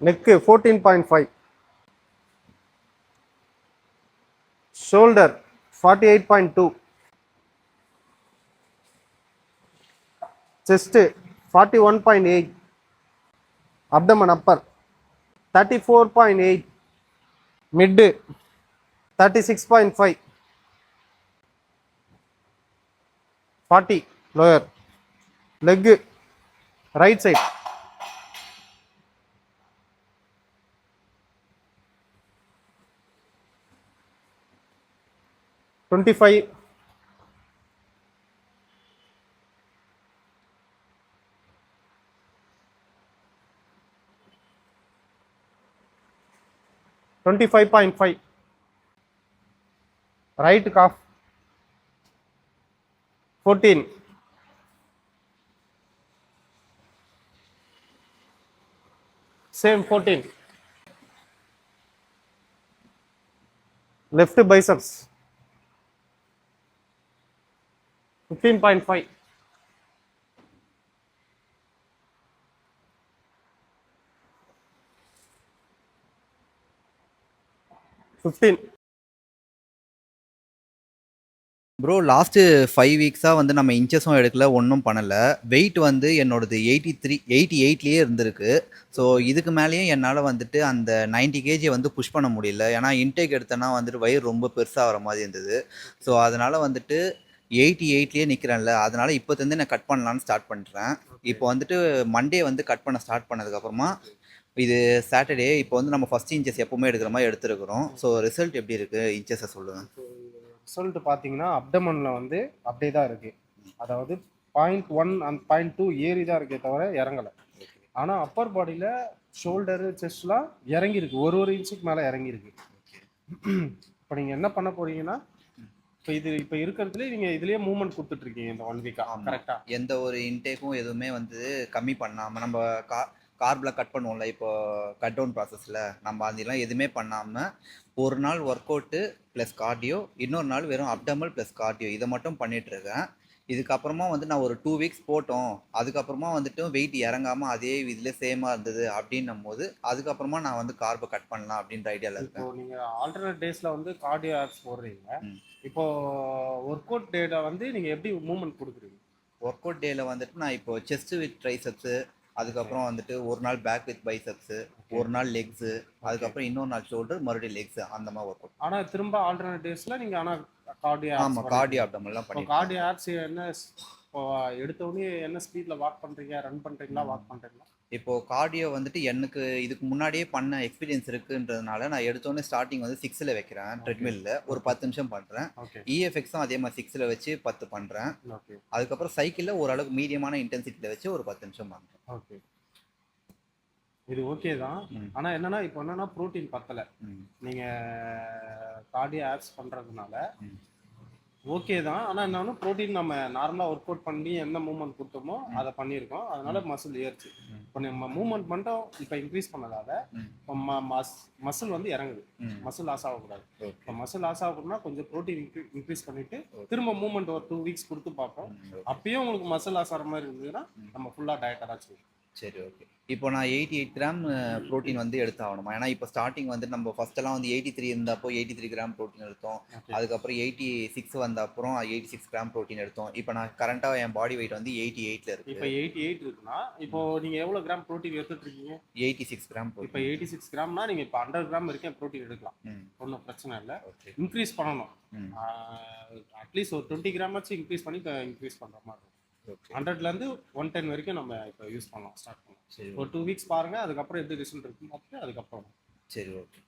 Neck 14.5, shoulder 48.2, chest 41.8, abdomen upper 34.8, mid 36.5, 40 lower, leg right side 25, 25.5, right calf 14, same 14, left biceps 15.5, 15. Bro last 5 வீக்ஸாக வந்து நம்ம இன்ச்சஸும் எடுக்கல, ஒன்றும் பண்ணலை. Wait வந்து என்னோடது 88லேயே இருந்திருக்கு. ஸோ இதுக்கு மேலேயும் என்னால் வந்துட்டு அந்த 90 கேஜியை வந்து புஷ் பண்ண முடியல. ஏன்னா இன்டேக் எடுத்தேன்னா வந்துட்டு வயிறு ரொம்ப பெருசாக வர மாதிரி இருந்தது. ஸோ அதனால் வந்துட்டு 88லேயே நிற்கிறேன்ல, அதனால் இப்போத்துலேருந்து நான் கட் பண்ணலான்னு ஸ்டார்ட் பண்ணுறேன். இப்போ வந்துட்டு மண்டே வந்து கட் பண்ண ஸ்டார்ட் பண்ணதுக்கப்புறமா இது சாட்டர்டே இப்போ வந்து நம்ம ஃபஸ்ட் இன்ச்சஸ் எப்போவுமே எடுக்கிற மாதிரி எடுத்துருக்குறோம். ஸோ ரிசல்ட் எப்படி இருக்குது, இன்ச்சஸை சொல்லுங்கள். ரிசல்ட் பார்த்தீங்கன்னா அப்டமனில் வந்து அப்படியே தான் இருக்குது. அதாவது 0.1 அண்ட் 0.2 ஏறி தான் இருக்கே தவிர இறங்கலை. ஆனால் அப்பர் பாடியில் ஷோல்டரு செஸ்ட்லாம் இறங்கியிருக்கு, ஒரு இன்ச்சுக்கு மேலே இறங்கியிருக்கு. இப்போ நீங்கள் என்ன பண்ண போறீங்கன்னா, இப்போ இருக்கிறதுல நீங்கள் இதுலேயே மூவ்மெண்ட் கொடுத்துட்ருக்கீங்க இந்த 1 வீக்காக. கரெக்டாக எந்த ஒரு இன்டேக்கும் எதுவுமே வந்து கம்மி பண்ணாமல் நம்ம கார்பில் கட் பண்ணுவோம்ல, இப்போ கட் டவுன் ப்ராசஸில் நம்ம அதெல்லாம் எதுவுமே பண்ணாமல் ஒரு நாள் ஒர்க் அவுட்டு ப்ளஸ் கார்டியோ, இன்னொரு நாள் வெறும் அப்டமல் ப்ளஸ் கார்டியோ இதை மட்டும் பண்ணிகிட்ருக்கேன். இதுக்கப்புறமா வந்து நான் ஒரு 2 வீக்ஸ் போட்டோம், அதுக்கப்புறமா வந்துட்டு வெயிட் இறங்காமல் அதே இதில் சேமாக இருந்தது அப்படின்னும் போது அதுக்கப்புறமா நான் வந்து கார்பை கட் பண்ணலாம் அப்படின்ற ஐடியாவில் இருக்கேன். இப்போ நீங்கள் ஆல்டர்னேட் டேஸில் வந்து கார்டியோ ஆப்ஸ் போடுறீங்க. இப்போது ஒர்க் அவுட் டேட்டை வந்து நீங்கள் எப்படி மூவ்மெண்ட் கொடுக்குறீங்க? ஒர்க் அவுட் டேயில் வந்துட்டு நான் இப்போ செஸ்ட்டு வித் ட்ரைசெப்ஸு, அதுக்கப்புறம் வந்துட்டு ஒரு நாள் பேக் வித் பைசெப்ஸு, ஒரு நாள் லெக்ஸு, அதுக்கப்புறம் இன்னொரு நாள் ஷோல்டர், மறுபடியும் லெக்ஸு, அந்த மாதிரி ஒர்க் அவுட். ஆனால் திரும்ப ஆல்டர்னேட் டேஸில் நீங்கள் ஆனால் கார்டியோ ஆமாம், கார்டியோ அப்டமெல்லாம் பண்ணி. கார்டியோ ஆப்ஸ் என்ன இப்போ எடுத்தோடனே என்ன ஸ்பீடில் வாக் பண்ணுறீங்க, ரன் பண்ணுறீங்களா, வாக் பண்ணுறீங்களா? இப்போது கார்டியோ வந்துட்டு எனக்கு இதுக்கு முன்னாடியே பண்ண எக்ஸ்பீரியன்ஸ் இருக்குன்றதுனால நான் எடுத்தோடனே ஸ்டார்டிங் வந்து 6ல் வைக்கிறேன், ட்ரெட்மில்லில் ஒரு 10 நிமிஷம் பண்ணுறேன். இஎஃப்எக்ஸும் அதே மாதிரி 6ல் வச்சு 10 பண்ணுறேன். அதுக்கப்புறம் சைக்கிளில் ஓரளவுக்கு மீடியமான இன்டென்சிட்டியில் வச்சு ஒரு 10 நிமிஷம் பண்ணுறேன். ஓகே, இது ஓகே தான். ஆனால் என்னன்னா இப்போ என்னன்னா ப்ரோட்டீன் பத்தலை. நீங்கள் கார்டியோ ஆப்ஸ் பண்ணுறதுனால ஓகே தான். ஆனால் என்னன்னா ப்ரோட்டீன் நம்ம நார்மலாக ஒர்க் அவுட் பண்ணி என்ன மூவ்மெண்ட் கொடுத்தோமோ அதை பண்ணியிருக்கோம், அதனால மசில் ஏறிச்சு. இப்போ நம்ம மூவ்மெண்ட் மட்டும் இப்போ இன்க்ரீஸ் பண்ணதால இப்போ மசில் வந்து இறங்குது, மசில் லாஸ் ஆகக்கூடாது. இப்போ மசில் லாஸ் ஆகக்கூடாதுன்னா கொஞ்சம் ப்ரோட்டீன் இன்க்ரீஸ் பண்ணிட்டு திரும்ப மூவ்மெண்ட் ஒரு 2 வீக்ஸ் கொடுத்து பார்ப்போம். அப்பயும் உங்களுக்கு மசில் லாஸ் ஆகிற மாதிரி இருந்ததுன்னா நம்ம ஃபுல்லாக டயட்டாக தான் செய்வோம். சரி, ஓகே. இப்போ நான் 88 கிராம் ப்ரோட்டீன் வந்து எடுத்தாகணுமா? ஏன்னா இப்போ ஸ்டார்டிங் வந்து நம்ம ஃபஸ்ட்டெல்லாம் வந்து 83 இருந்தப்போ 83 கிராம் ப்ரோட்டீன் எடுத்தோம். அதுக்கப்புறம் 86 வந்த அப்புறம் 86 கிராம் ப்ரோட்டீன் எடுத்தோம். இப்போ நான் கரண்ட்டாக என் பாடி வெயிட் வந்து 88ல் இருக்குது. இப்போ 88 இருக்குன்னா இப்போ நீங்கள் எவ்வளோ கிராம் ப்ரோட்டீன் எடுத்துட்டு இருக்கீங்க? 86 கிராம். இப்போ 86 கிராம்னா நீங்கள் இப்போ 100 கிராம் வரைக்கும் ப்ரோட்டீன் எடுக்கலாம், ஒன்றும் பிரச்சனை இல்லை. இன்க்ரீஸ் பண்ணணும், அட்லீஸ்ட் ஒரு 20 கிராமாச்சும் இன்க்ரீஸ் பண்ணுற மாதிரி இருக்கும். 100லேருந்து 110 வரைக்கும் நம்ம இப்போ யூஸ் பண்ணலாம், ஸ்டார்ட் பண்ணலாம். ஒரு 2 வீக்ஸ் பாருங்கள், அதுக்கப்புறம் எப்படி ரிசல்ட் இருக்குன்னு பார்த்துட்டு அதுக்கப்புறம். சரி, ஓகே.